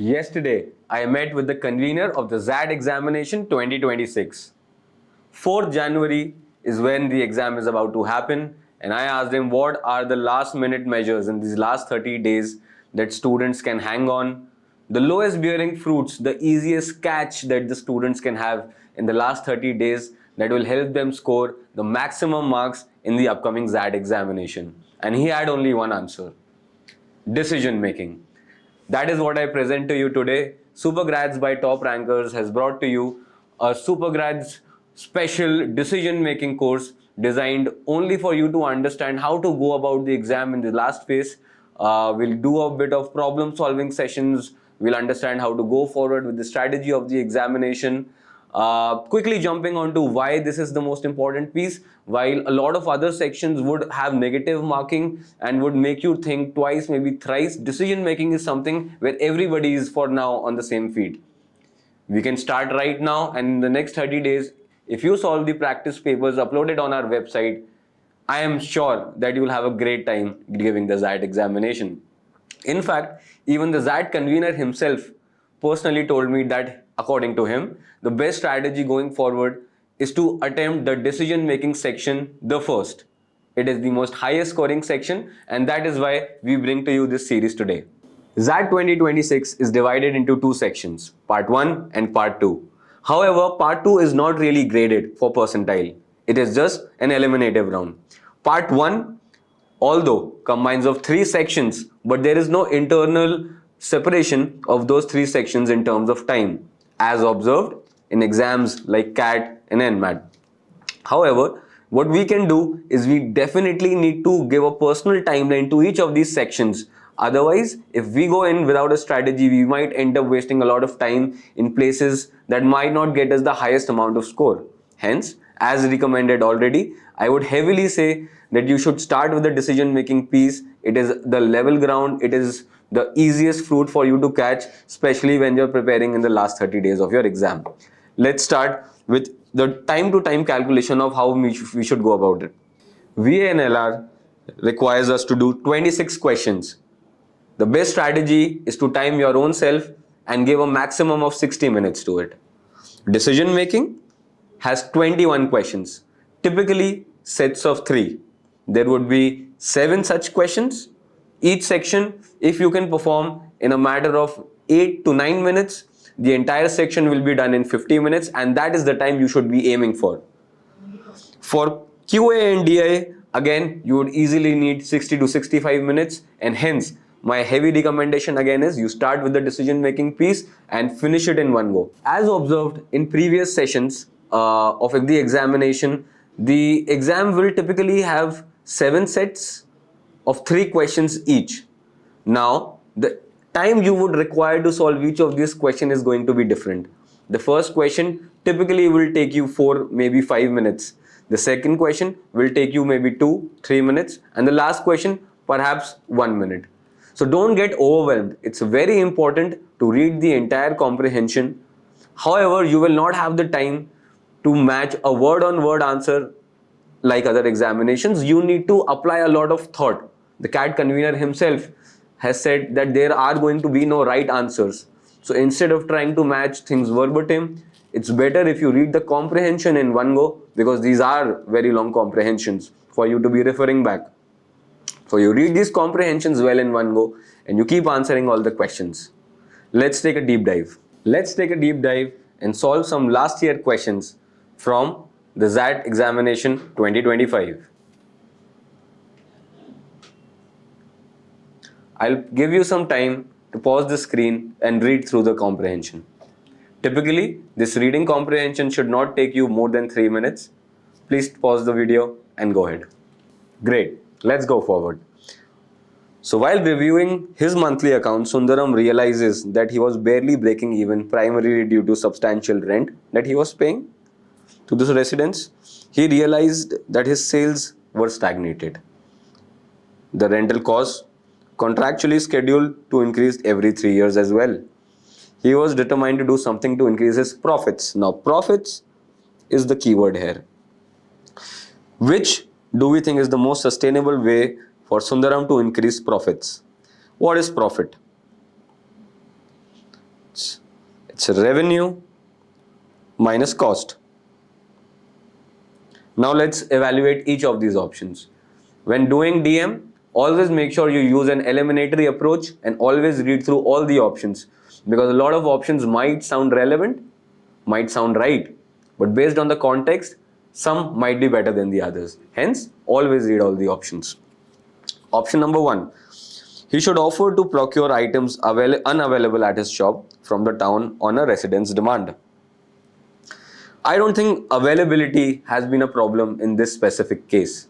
Yesterday, I met with the convener of the XAT examination 2026. 4th January is when the exam is about to happen, and I asked him what are the last minute measures in these last 30 days that students can hang on, the lowest bearing fruits, the easiest catch that the students can have in the last 30 days that will help them score the maximum marks in the upcoming XAT examination. And he had only one answer: decision making. That is what I present to you today. Supergrads by Top Rankers has brought to you a Supergrads special decision making course designed only for you to understand how to go about the exam in the last phase. We'll do a bit of problem solving sessions. We'll understand how to go forward with the strategy of the examination. Quickly jumping on to why this is the most important piece. While a lot of other sections would have negative marking and would make you think twice, maybe thrice, decision making is something where everybody is for now on the same feet. We can start right now, and in the next 30 days, if you solve the practice papers uploaded on our website, I am sure that you will have a great time giving the XAT examination. In fact, even the XAT convener himself personally told me that, according to him, the best strategy going forward is to attempt the decision making section the first. It is the most highest scoring section, and that is why we bring to you this series today. XAT 2026 is divided into two sections, Part 1 and Part 2. However, Part 2 is not really graded for percentile. It is just an eliminative round. Part 1, although combines of 3 sections, but there is no internal separation of those 3 sections in terms of time, as observed in exams like CAT and NMAT. However, what we can do is we definitely need to give a personal timeline to each of these sections. Otherwise, if we go in without a strategy, we might end up wasting a lot of time in places that might not get us the highest amount of score. Hence, as recommended already, I would heavily say that you should start with the decision making piece. It is the level ground, it is the easiest fruit for you to catch, especially when you're preparing in the last 30 days of your exam. Let's start with the time to time calculation of how we should go about it. VANLR requires us to do 26 questions. The best strategy is to time your own self and give a maximum of 60 minutes to it. Decision making has 21 questions, typically sets of 3. There would be 7 such questions. Each section, if you can perform in a matter of 8 to 9 minutes, the entire section will be done in 50 minutes, and that is the time you should be aiming for. For QA and DI, again, you would easily need 60 to 65 minutes, and hence my heavy recommendation again is you start with the decision making piece and finish it in one go. As observed in previous sessions of the examination, the exam will typically have 7 sets of 3 questions each. Now, the time you would require to solve each of these questions is going to be different. The first question typically will take you 4, maybe 5 minutes. The second question will take you maybe 2, 3 minutes, and the last question perhaps 1 minute. So don't get overwhelmed. It's very important to read the entire comprehension. However, you will not have the time to match a word-on-word answer like other examinations. You need to apply a lot of thought. The CAT convener himself has said that there are going to be no right answers. So instead of trying to match things verbatim, it's better if you read the comprehension in one go, because these are very long comprehensions for you to be referring back. So you read these comprehensions well in one go and you keep answering all the questions. Let's take a deep dive. Let's take a deep dive and solve some last year questions from the XAT examination 2025. I'll give you some time to pause the screen and read through the comprehension. Typically, this reading comprehension should not take you more than 3 minutes. Please pause the video and go ahead. Great, let's go forward. So while reviewing his monthly account, Sundaram realizes that he was barely breaking even, primarily due to substantial rent that he was paying to this residence. He realized that his sales were stagnated. The rental cost contractually scheduled to increase every 3 years as well. He was determined to do something to increase his profits. Now, profits is the keyword here. Which do we think is the most sustainable way for Sundaram to increase profits? What is profit? It's revenue minus cost. Now let's evaluate each of these options. When doing DM, always make sure you use an eliminatory approach and always read through all the options, because a lot of options might sound relevant, might sound right, but based on the context, some might be better than the others. Hence, always read all the options. Option number 1. He should offer to procure items unavailable at his shop from the town on a resident's demand. I don't think availability has been a problem in this specific case.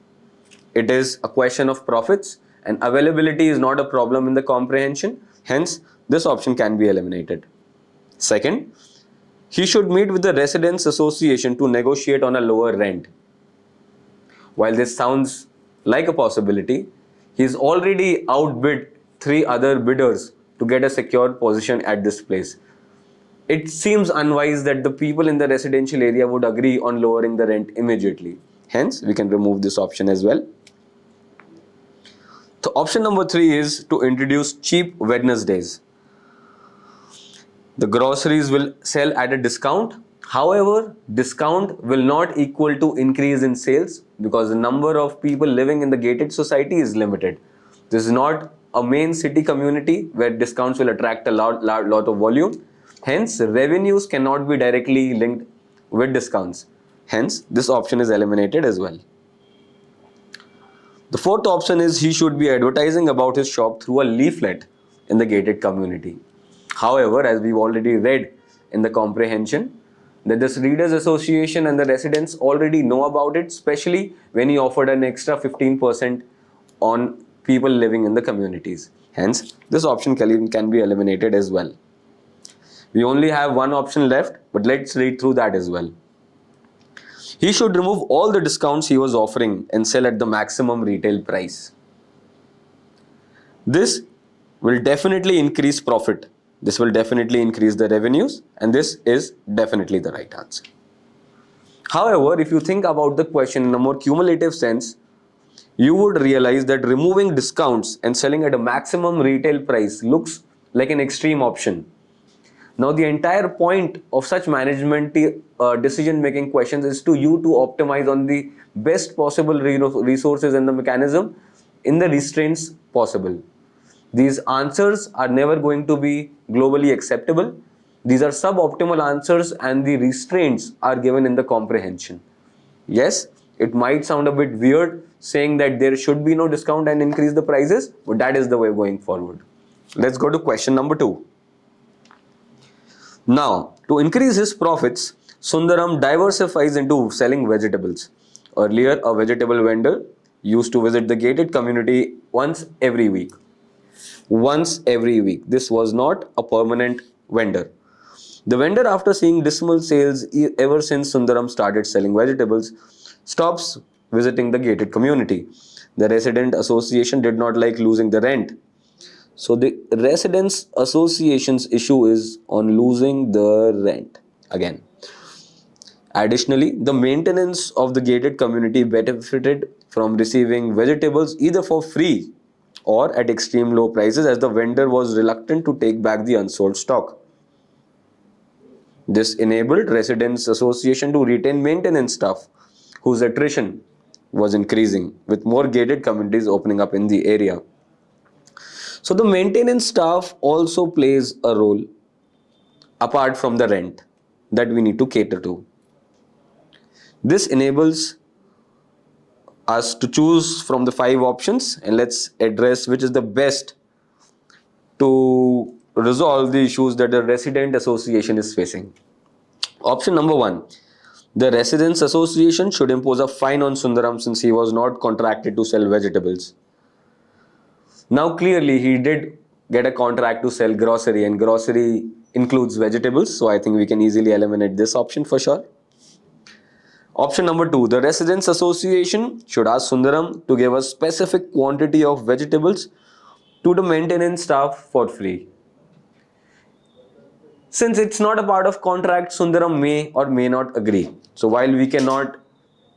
It is a question of profits, and availability is not a problem in the comprehension. Hence, this option can be eliminated. Second, he should meet with the residents association to negotiate on a lower rent. While this sounds like a possibility, he's already outbid 3 other bidders to get a secure position at this place. It seems unwise that the people in the residential area would agree on lowering the rent immediately. Hence, we can remove this option as well. So option number 3 is to introduce cheap Wednesdays. The groceries will sell at a discount. However, discount will not equal to increase in sales, because the number of people living in the gated society is limited. This is not a main city community where discounts will attract a lot of volume. Hence, revenues cannot be directly linked with discounts. Hence, this option is eliminated as well. The fourth option is he should be advertising about his shop through a leaflet in the gated community. However, as we've already read in the comprehension, that this readers association and the residents already know about it, especially when he offered an extra 15% on people living in the communities. Hence, this option can be eliminated as well. We only have one option left, but let's read through that as well. He should remove all the discounts he was offering and sell at the maximum retail price. This will definitely increase profit. This will definitely increase the revenues, and this is definitely the right answer. However, if you think about the question in a more cumulative sense, you would realize that removing discounts and selling at a maximum retail price looks like an extreme option. Now, the entire point of such management decision-making questions is to optimize on the best possible resources and the mechanism in the restraints possible. These answers are never going to be globally acceptable. These are suboptimal answers, and the restraints are given in the comprehension. Yes, it might sound a bit weird saying that there should be no discount and increase the prices, but that is the way going forward. Let's go to question number 2. Now, to increase his profits, Sundaram diversifies into selling vegetables. Earlier, a vegetable vendor used to visit the gated community once every week. Once every week. This was not a permanent vendor. The vendor, after seeing dismal sales ever since Sundaram started selling vegetables, stops visiting the gated community. The resident association did not like losing the rent. So the residents association's issue is on losing the rent again. Additionally, the maintenance of the gated community benefited from receiving vegetables either for free or at extreme low prices, as the vendor was reluctant to take back the unsold stock. This enabled residents association to retain maintenance staff whose attrition was increasing with more gated communities opening up in the area. So the maintenance staff also plays a role apart from the rent that we need to cater to. This enables us to choose from the 5 options, and let's address which is the best to resolve the issues that the resident association is facing. Option number 1. The residents association should impose a fine on Sundaram since he was not contracted to sell vegetables. Now clearly he did get a contract to sell grocery, and grocery includes vegetables, so I think we can easily eliminate this option for sure. Option number 2, the residents association should ask Sundaram to give a specific quantity of vegetables to the maintenance staff for free. Since it's not a part of contract, Sundaram may or may not agree. So while we cannot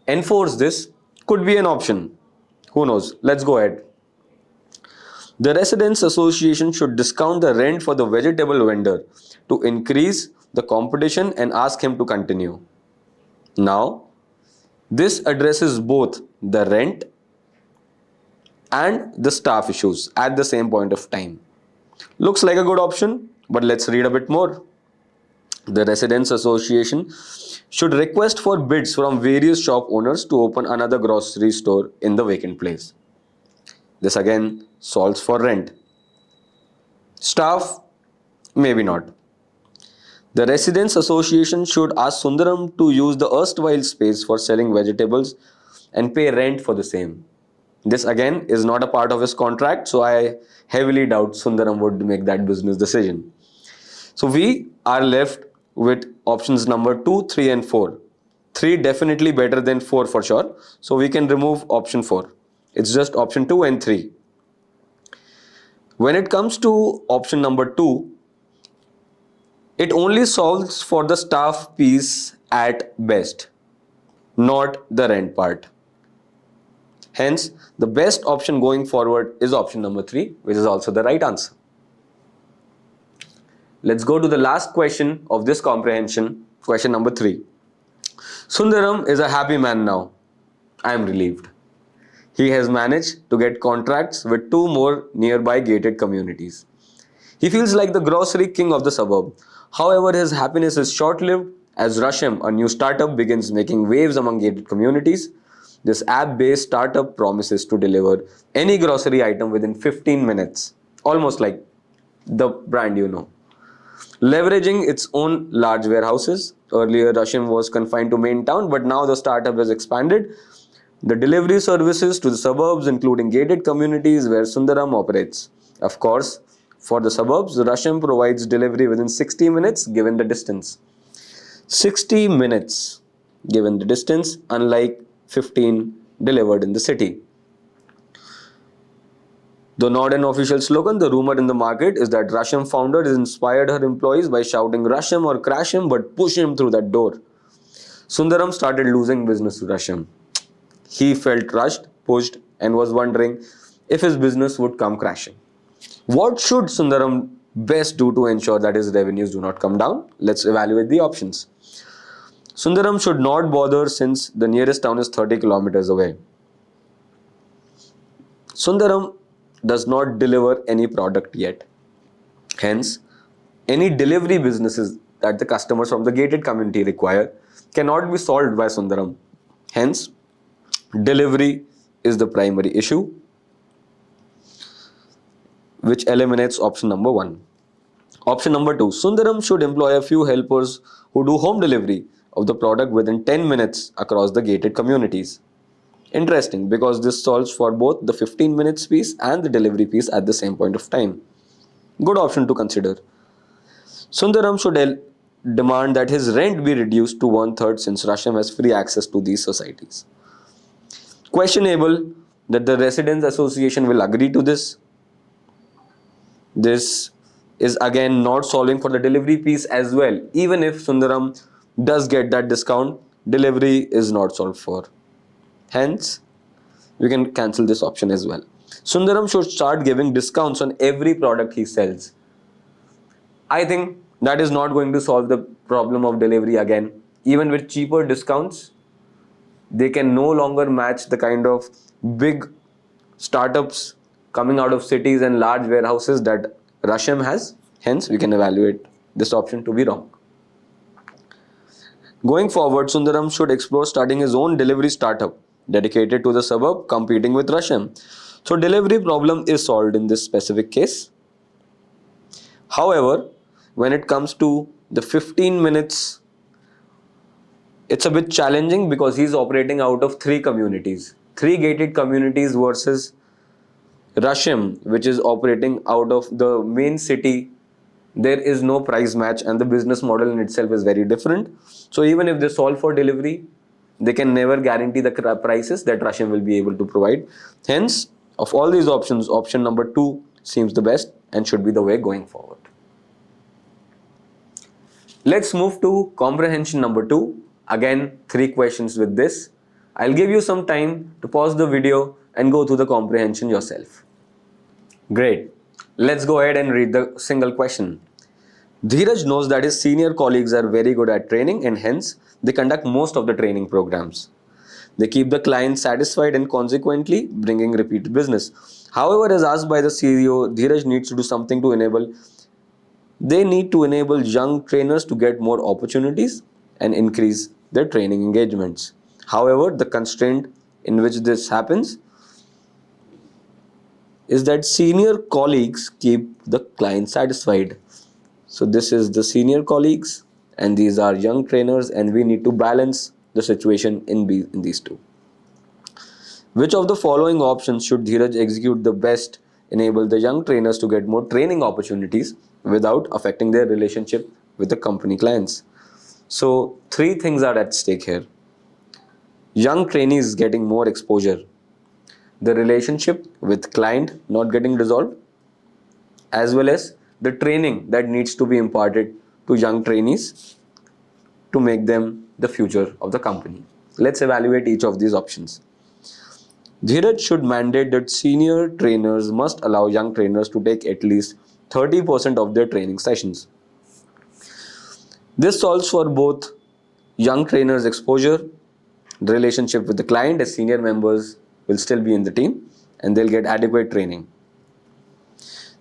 enforce this, could be an option. Who knows? Let's go ahead. The residents association should discount the rent for the vegetable vendor to increase the competition and ask him to continue. Now, this addresses both the rent and the staff issues at the same point of time. Looks like a good option, but let's read a bit more. The Residents Association should request for bids from various shop owners to open another grocery store in the vacant place. This again solves for rent. Staff, maybe not. The Residents Association should ask Sundaram to use the erstwhile space for selling vegetables and pay rent for the same. This again is not a part of his contract, so I heavily doubt Sundaram would make that business decision. So we are left with options number 2, 3 and 4. 3 definitely better than 4 for sure. So we can remove option 4. It's just option 2 and 3. When it comes to option number 2, it only solves for the staff piece at best, not the rent part. Hence, the best option going forward is option number 3, which is also the right answer. Let's go to the last question of this comprehension, question number 3. Sundaram is a happy man now. I am relieved. He has managed to get contracts with 2 more nearby gated communities. He feels like the grocery king of the suburb. However, his happiness is short-lived as Rusham, a new startup, begins making waves among gated communities. This app-based startup promises to deliver any grocery item within 15 minutes, almost like the brand you know. Leveraging its own large warehouses. Earlier, Rusham was confined to main town, but now the startup has expanded the delivery services to the suburbs, including gated communities where Sundaram operates. Of course, for the suburbs, Rusham provides delivery within 60 minutes given the distance. 60 minutes given the distance, unlike 15 delivered in the city. The not an official slogan, the rumor in the market is that Rusham founder has inspired her employees by shouting Rusham or crash him, but push him through that door. Sundaram started losing business to Rusham. He felt rushed, pushed, and was wondering if his business would come crashing. What should Sundaram best do to ensure that his revenues do not come down? Let's evaluate the options. Sundaram should not bother since the nearest town is 30 kilometers away. Sundaram does not deliver any product yet. Hence, any delivery businesses that the customers from the gated community require cannot be solved by Sundaram. Hence, delivery is the primary issue, which eliminates option number 1. Option number 2. Sundaram should employ a few helpers who do home delivery of the product within 10 minutes across the gated communities. Interesting, because this solves for both the 15 minutes piece and the delivery piece at the same point of time. Good option to consider. Sundaram should demand that his rent be reduced to 1/3 since Rusham has free access to these societies. Questionable that the Residents Association will agree to this. This is again not solving for the delivery piece as well. Even if Sundaram does get that discount, delivery is not solved for. Hence, we can cancel this option as well. Sundaram should start giving discounts on every product he sells. I think that is not going to solve the problem of delivery again. Even with cheaper discounts, they can no longer match the kind of big startups coming out of cities and large warehouses that Rusham has. Hence, we can evaluate this option to be wrong. Going forward, Sundaram should explore starting his own delivery startup dedicated to the suburb, competing with Rusham. So delivery problem is solved in this specific case. However, when it comes to the 15 minutes, it's a bit challenging because he's operating out of 3 communities. 3 gated communities versus Rusham, which is operating out of the main city. There is no price match and the business model in itself is very different. So even if they solve for delivery, they can never guarantee the prices that Rusham will be able to provide. Hence, of all these options, option number 2 seems the best and should be the way going forward. Let's move to comprehension number 2. Again, 3 questions with this. I'll give you some time to pause the video and go through the comprehension yourself. Great. Let's go ahead and read the single question. Dheeraj knows that his senior colleagues are very good at training and hence they conduct most of the training programs. They keep the client satisfied and consequently bringing repeat business. However, as asked by the CEO, Dheeraj needs to do something to enable. They need to enable young trainers to get more opportunities and increase their training engagements. However, the constraint in which this happens is that senior colleagues keep the client satisfied. So this is the senior colleagues and these are young trainers and we need to balance the situation in these two. Which of the following options should Dheeraj execute the best enable the young trainers to get more training opportunities without affecting their relationship with the company clients? So three things are at stake here. Young trainees getting more exposure, the relationship with client not getting resolved, as well as the training that needs to be imparted to young trainees to make them the future of the company. Let's evaluate each of these options. Dheeraj should mandate that senior trainers must allow young trainers to take at least 30% of their training sessions. This solves for both young trainers' exposure, the relationship with the client as senior members will still be in the team and they'll get adequate training.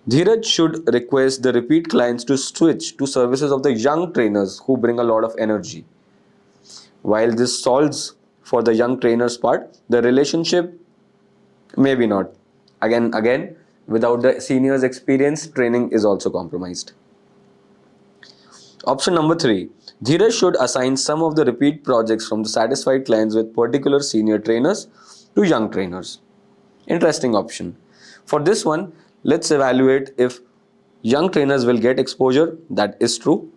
Dheeraj should request the repeat clients to switch to services of the young trainers who bring a lot of energy. While this solves for the young trainers part, the relationship maybe not. Again, without the seniors' experience, training is also compromised. Option number 3. Dheeraj should assign some of the repeat projects from the satisfied clients with particular senior trainers to young trainers. Interesting option. For this one, let's evaluate if young trainers will get exposure. That is true.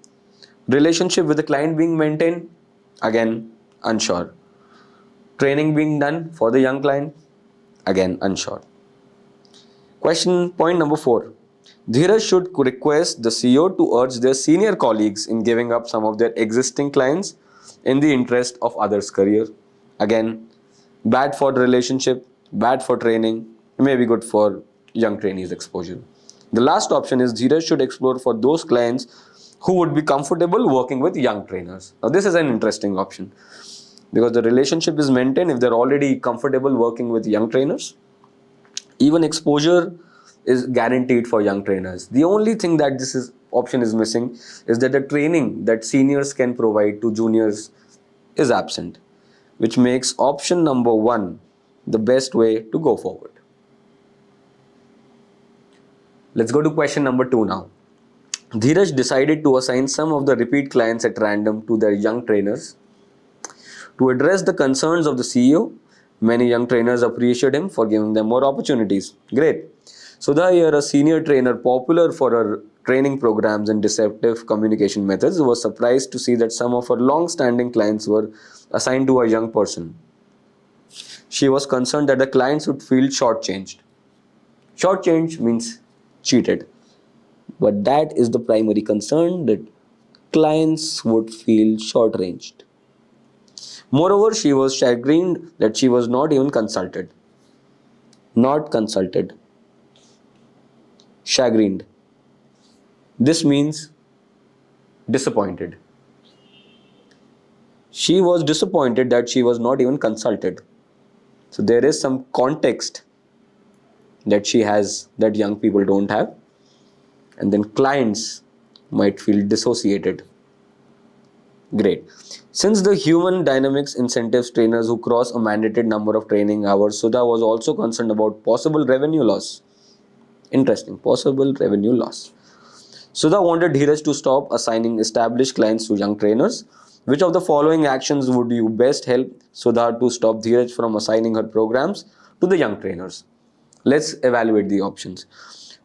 Relationship with the client being maintained. Again, unsure. Training being done for the young client. Again, unsure. Question point number 4. Dheeraj should request the CEO to urge their senior colleagues in giving up some of their existing clients in the interest of others' career. Again, bad for the relationship, bad for training, may be good for young trainees' exposure. The last option is Dheeraj should explore for those clients who would be comfortable working with young trainers. Now, this is an interesting option because the relationship is maintained if they're already comfortable working with young trainers. Even exposure is guaranteed for young trainers. The only thing that this is option is missing is that the training that seniors can provide to juniors is absent, which makes option number 1 the best way to go forward. Let's go to question number 2 now. Dheeraj decided to assign some of the repeat clients at random to their young trainers. To address the concerns of the CEO, many young trainers appreciate him for giving them more opportunities. Great. Sudha here, a senior trainer popular for her training programs and deceptive communication methods, was surprised to see that some of her long-standing clients were assigned to a young person. She was concerned that the clients would feel shortchanged. Shortchanged means cheated. But that is the primary concern, that clients would feel short-ranged. Moreover, she was chagrined that she was not even consulted. Not consulted. Chagrined. This means disappointed. She was disappointed that she was not even consulted. So there is some context that she has that young people don't have. And then clients might feel dissociated. Great. Since the human dynamics incentives trainers who cross a mandated number of training hours, Sudha was also concerned about possible revenue loss. Interesting. Possible revenue loss. Sudha wanted Dheeraj to stop assigning established clients to young trainers. Which of the following actions would you best help Sudha to stop Dheeraj from assigning her programs to the young trainers? Let's evaluate the options.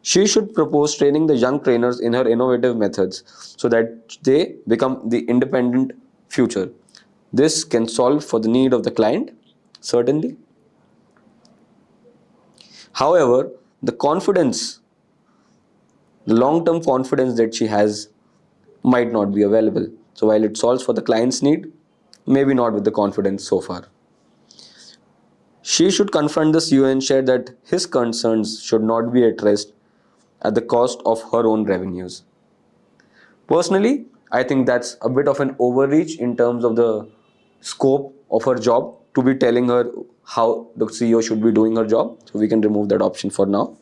She should propose training the young trainers in her innovative methods so that they become the independent future. This can solve for the need of the client, certainly. However, the long-term confidence that she has might not be available. So while it solves for the client's need, maybe not with the confidence so far. She should confront the CEO and share that his concerns should not be addressed at the cost of her own revenues. Personally, I think that's a bit of an overreach in terms of the scope of her job to be telling her how the CEO should be doing her job. So we can remove that option for now.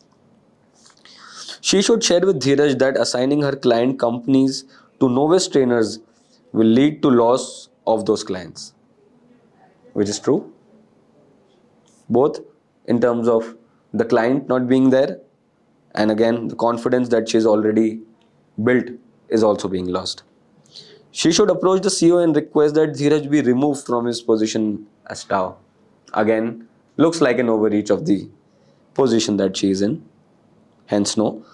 She should share with Dheeraj that assigning her client companies to novice trainers will lead to loss of those clients, which is true. Both in terms of the client not being there, and again, the confidence that she's already built is also being lost. She should approach the CEO and request that Dheeraj be removed from his position as TAO. Again, looks like an overreach of the position that she is in. Hence, no.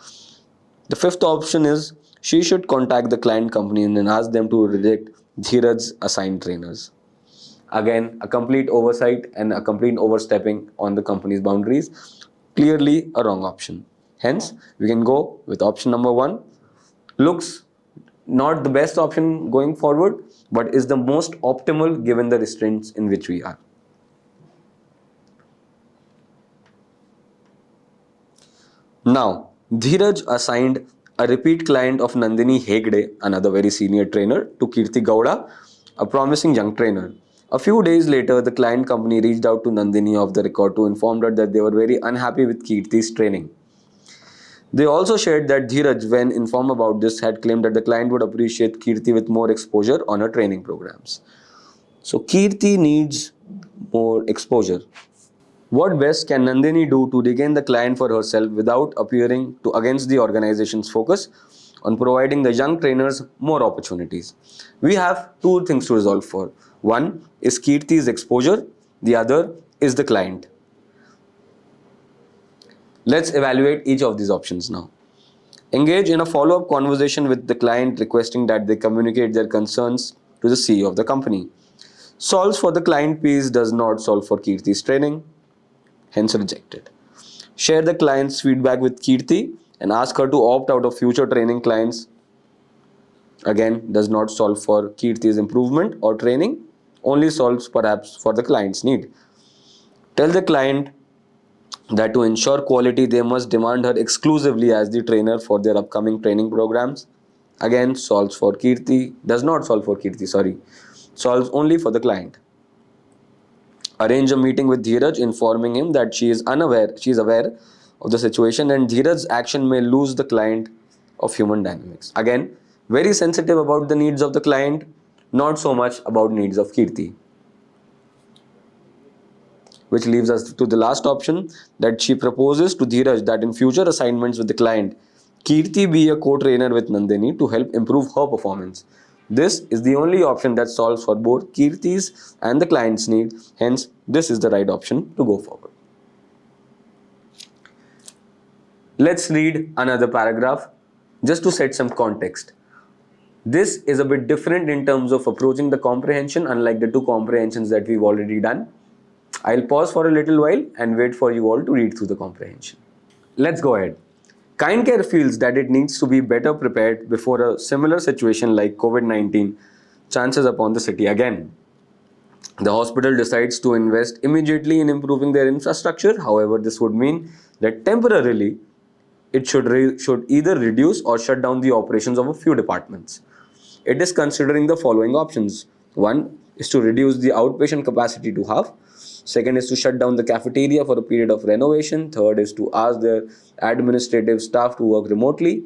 The fifth option is she should contact the client company and ask them to reject Dheeraj's assigned trainers. Again, a complete oversight and a complete overstepping on the company's boundaries. Clearly a wrong option. Hence, we can go with option number one. Looks not the best option going forward, but is the most optimal given the restraints in which we are. Now, Dheeraj assigned a repeat client of Nandini Hegde, another very senior trainer, to Kirti Gowda, a promising young trainer. A few days later, the client company reached out to Nandini off the record to inform her that they were very unhappy with Kirti's training. They also shared that Dheeraj, when informed about this, had claimed that the client would appreciate Kirti with more exposure on her training programs. So Kirti needs more exposure. What best can Nandini do to regain the client for herself without appearing to against the organization's focus on providing the young trainers more opportunities? We have two things to resolve for. One is Kirti's exposure, the other is the client. Let's evaluate each of these options now. Engage in a follow-up conversation with the client requesting that they communicate their concerns to the CEO of the company. Solves for the client piece does not solve for Kirti's training, hence rejected. Share the client's feedback with Kirti and ask her to opt out of future training clients. Again, does not solve for Kirti's improvement or training, only solves perhaps for the client's need. Tell the client that to ensure quality, they must demand her exclusively as the trainer for their upcoming training programs. Again, solves for Kirti, does not solve for Kirti, solves only for the client. Arrange a meeting with Dheeraj, informing him that she is aware of the situation and Dheeraj's action may lose the client of human dynamics. Again, very sensitive about the needs of the client, not so much about needs of Kirti. Which leaves us to the last option, that she proposes to Dheeraj that in future assignments with the client, Kirti be a co-trainer with Nandini to help improve her performance. This is the only option that solves for both Kirti's and the client's need. Hence, this is the right option to go forward. Let's read another paragraph just to set some context. This is a bit different in terms of approaching the comprehension, unlike the two comprehensions that we've already done. I'll pause for a little while and wait for you all to read through the comprehension. Let's go ahead. KindCare feels that it needs to be better prepared before a similar situation like COVID-19 chances upon the city again. The hospital decides to invest immediately in improving their infrastructure. However, this would mean that temporarily it should either reduce or shut down the operations of a few departments. It is considering the following options. One is to reduce the outpatient capacity to half. Second is to shut down the cafeteria for a period of renovation. Third is to ask their administrative staff to work remotely.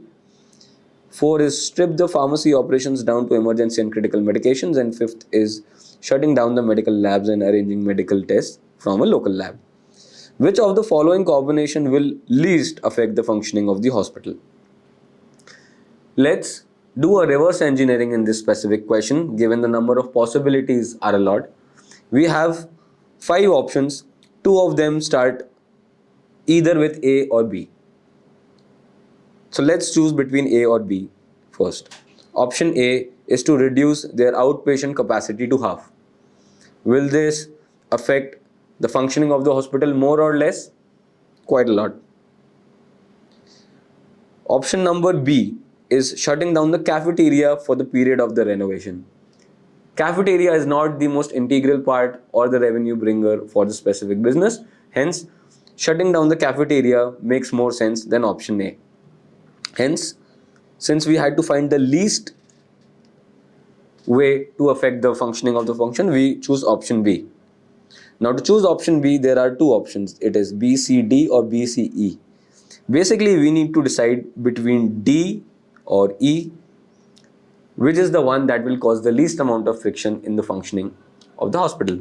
Four is strip the pharmacy operations down to emergency and critical medications. And fifth is shutting down the medical labs and arranging medical tests from a local lab. Which of the following combination will least affect the functioning of the hospital? Let's do a reverse engineering in this specific question, given the number of possibilities are a lot. We have 5 options. 2 of them start either with A or B. So let's choose between A or B first. Option A is to reduce their outpatient capacity to half. Will this affect the functioning of the hospital more or less? Quite a lot. Option number B is shutting down the cafeteria for the period of the renovation. Cafeteria is not the most integral part or the revenue bringer for the specific business. Hence, shutting down the cafeteria makes more sense than option A. Hence, since we had to find the least way to affect the functioning of the function, we choose option B. Now to choose option B, there are two options. It is BCD or BCE. Basically, we need to decide between D or E, which is the one that will cause the least amount of friction in the functioning of the hospital.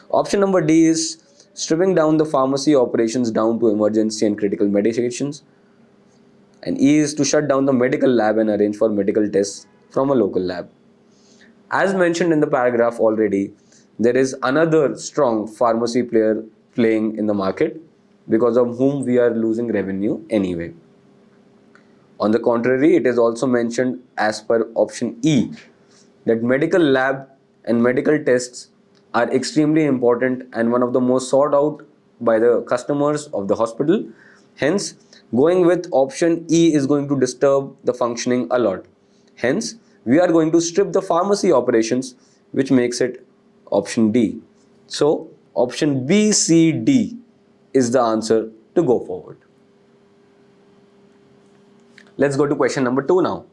Option number D is stripping down the pharmacy operations down to emergency and critical medications. And E is to shut down the medical lab and arrange for medical tests from a local lab. As mentioned in the paragraph already, there is another strong pharmacy player playing in the market because of whom we are losing revenue anyway. On the contrary, it is also mentioned as per option E that medical lab and medical tests are extremely important and one of the most sought out by the customers of the hospital. Hence, going with option E is going to disturb the functioning a lot. Hence, we are going to strip the pharmacy operations, which makes it option D. So, option B, C, D is the answer to go forward. Let's go to question number 2 now.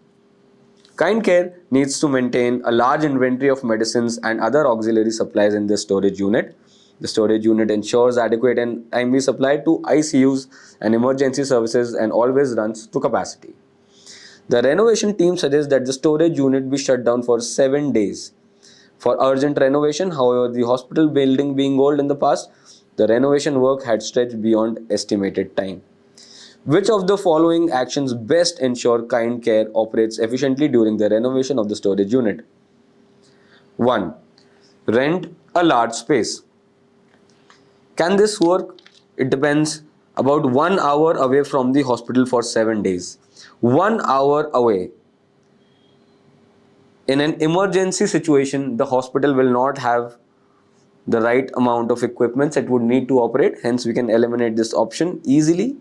Kind Care needs to maintain a large inventory of medicines and other auxiliary supplies in the storage unit. The storage unit ensures adequate and timely supply to ICUs and emergency services and always runs to capacity. The renovation team suggests that the storage unit be shut down for 7 days. For urgent renovation, however, the hospital building being old in the past, the renovation work had stretched beyond estimated time. Which of the following actions best ensure Kind Care operates efficiently during the renovation of the storage unit? 1. Rent a large space. Can this work? It depends. About 1 hour away from the hospital for 7 days. 1 hour away. In an emergency situation, the hospital will not have the right amount of equipment it would need to operate. Hence, we can eliminate this option easily.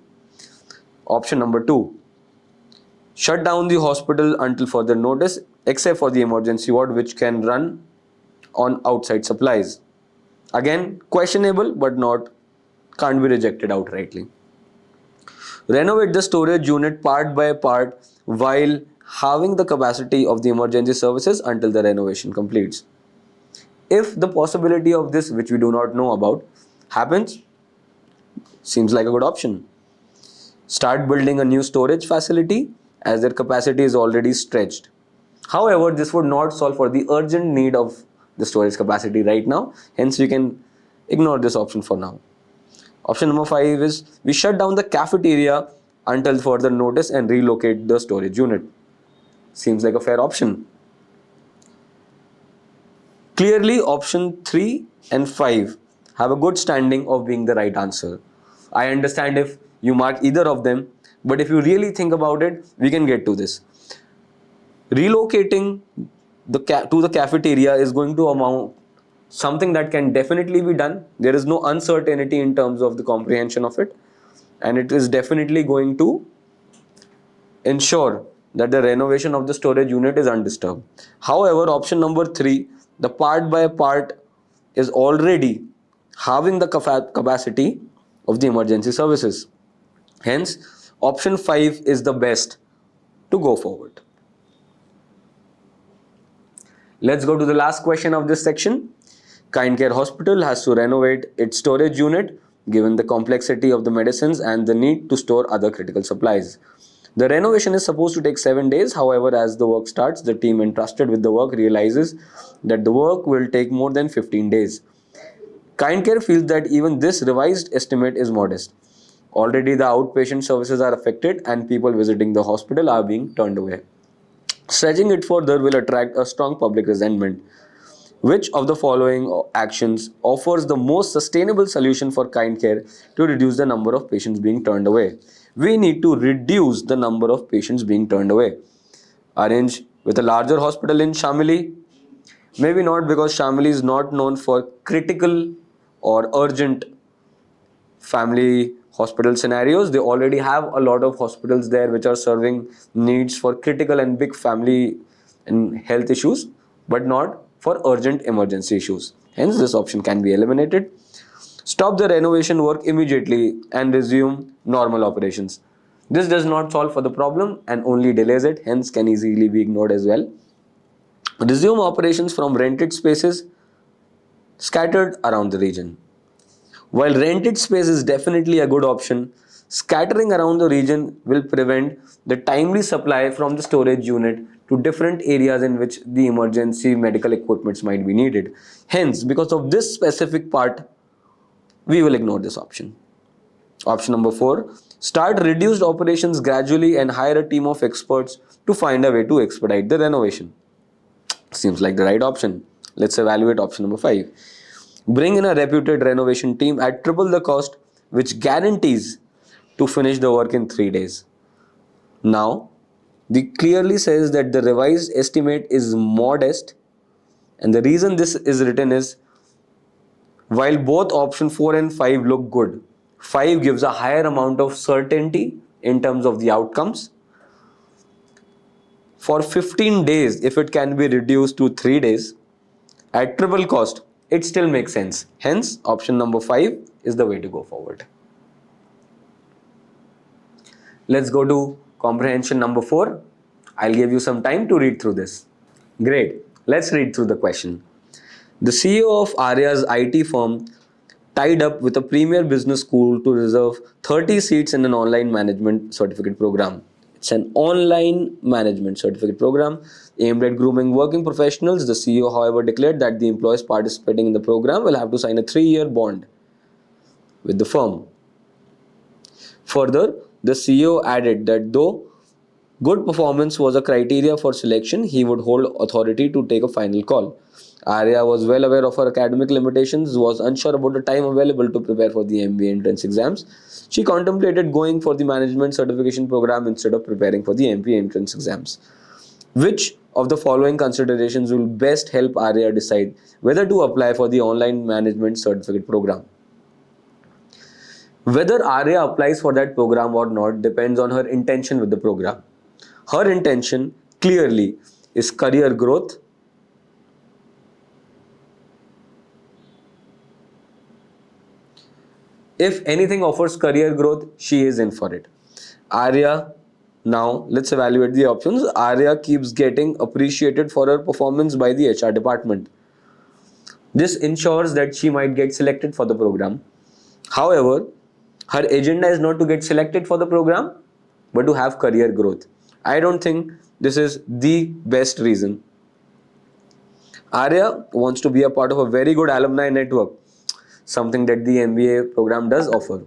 Option number 2. Shut down the hospital until further notice, except for the emergency ward, which can run on outside supplies. Again, questionable, but can't be rejected outrightly. Renovate the storage unit part by part while halving the capacity of the emergency services until the renovation completes. If the possibility of this, which we do not know about, happens, seems like a good option. Start building a new storage facility as their capacity is already stretched. However, this would not solve for the urgent need of the storage capacity right now. Hence, we can ignore this option for now. Option number 5 is we shut down the cafeteria until further notice and relocate the storage unit. Seems like a fair option. Clearly, option 3 and 5 have a good standing of being the right answer. I understand if you mark either of them, but if you really think about it, we can get to this. Relocating to the cafeteria is going to amount something that can definitely be done. There is no uncertainty in terms of the comprehension of it, and it is definitely going to ensure that the renovation of the storage unit is undisturbed. However, option number 3, the part by part, is already halving the capacity of the emergency services. Hence, option 5 is the best to go forward. Let's go to the last question of this section. Kind Care Hospital has to renovate its storage unit given the complexity of the medicines and the need to store other critical supplies. The renovation is supposed to take 7 days. However, as the work starts, the team entrusted with the work realizes that the work will take more than 15 days. Kind Care feels that even this revised estimate is modest. Already the outpatient services are affected and people visiting the hospital are being turned away. Stretching it further will attract a strong public resentment. Which of the following actions offers the most sustainable solution for Kind Care to reduce the number of patients being turned away? We need to reduce the number of patients being turned away. Arrange with a larger hospital in Shamili? Maybe not, because Shamili is not known for critical or urgent family hospital scenarios. They already have a lot of hospitals there which are serving needs for critical and big family and health issues, but not for urgent emergency issues. Hence, this option can be eliminated. Stop the renovation work immediately and resume normal operations. This does not solve for the problem and only delays it, hence can easily be ignored as well. Resume operations from rented spaces scattered around the region. While rented space is definitely a good option, scattering around the region will prevent the timely supply from the storage unit to different areas in which the emergency medical equipments might be needed. Hence, because of this specific part, we will ignore this option. Option number 4, start reduced operations gradually and hire a team of experts to find a way to expedite the renovation. Seems like the right option. Let's evaluate option number 5. Bring in a reputed renovation team at triple the cost, which guarantees to finish the work in 3 days. Now, the clearly says that the revised estimate is modest, and the reason this is written is while both option 4 and 5 look good, 5 gives a higher amount of certainty in terms of the outcomes. For 15 days, if it can be reduced to 3 days at triple cost, it still makes sense. Hence, option number 5 is the way to go forward. Let's go to comprehension number 4. I'll give you some time to read through this. Great. Let's read through the question. The CEO of Arya's IT firm tied up with a premier business school to reserve 30 seats in an online management certificate program. It's an online management certificate program aimed at grooming working professionals. The CEO, however, declared that the employees participating in the program will have to sign a 3-year bond with the firm. Further, the CEO added that though good performance was a criteria for selection, he would hold authority to take a final call. Arya was well aware of her academic limitations, was unsure about the time available to prepare for the MBA entrance exams. She contemplated going for the management certification program instead of preparing for the MBA entrance exams. Which of the following considerations will best help Arya decide whether to apply for the online management certificate program? Whether Arya applies for that program or not depends on her intention with the program. Her intention clearly is career growth, if anything offers career growth, she is in for it. Arya, now let's evaluate the options. Arya keeps getting appreciated for her performance by the HR department. This ensures that she might get selected for the program. However, her agenda is not to get selected for the program, but to have career growth. I don't think this is the best reason. Arya wants to be a part of a very good alumni network, something that the MBA program does offer.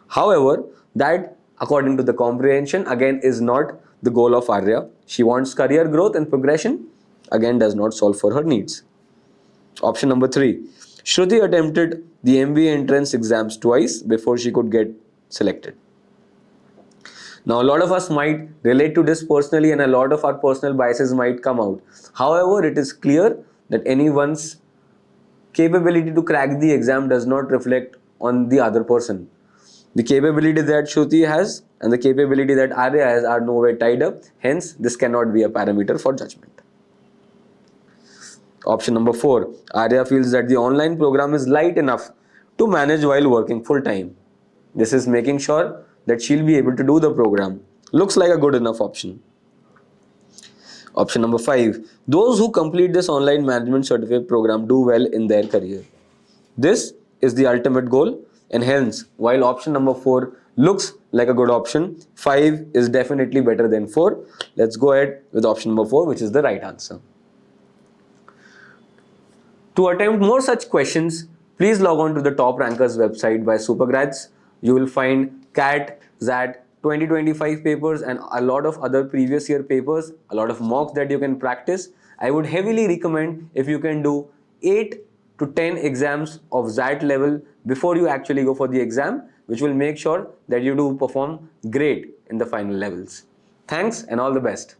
However, that according to the comprehension again is not the goal of Arya. She wants career growth and progression, again does not solve for her needs. Option number 3. Shruti attempted the MBA entrance exams twice before she could get selected. Now, a lot of us might relate to this personally and a lot of our personal biases might come out. However, it is clear that anyone's capability to crack the exam does not reflect on the other person. The capability that Shruti has and the capability that Arya has are nowhere tied up. Hence, this cannot be a parameter for judgment. Option number 4. Arya feels that the online program is light enough to manage while working full time. This is making sure that she'll be able to do the program. Looks like a good enough option. Option number 5. Those who complete this online management certificate program do well in their career. This is the ultimate goal, and hence, while option number 4 looks like a good option, 5 is definitely better than 4. Let's go ahead with option number 4, which is the right answer. To attempt more such questions, please log on to the Top Rankers website by Supergrads. You will find CAT, XAT, 2025 papers and a lot of other previous year papers, a lot of mocks that you can practice. I would heavily recommend if you can do 8 to 10 exams of XAT level before you actually go for the exam, which will make sure that you do perform great in the final levels. Thanks and all the best.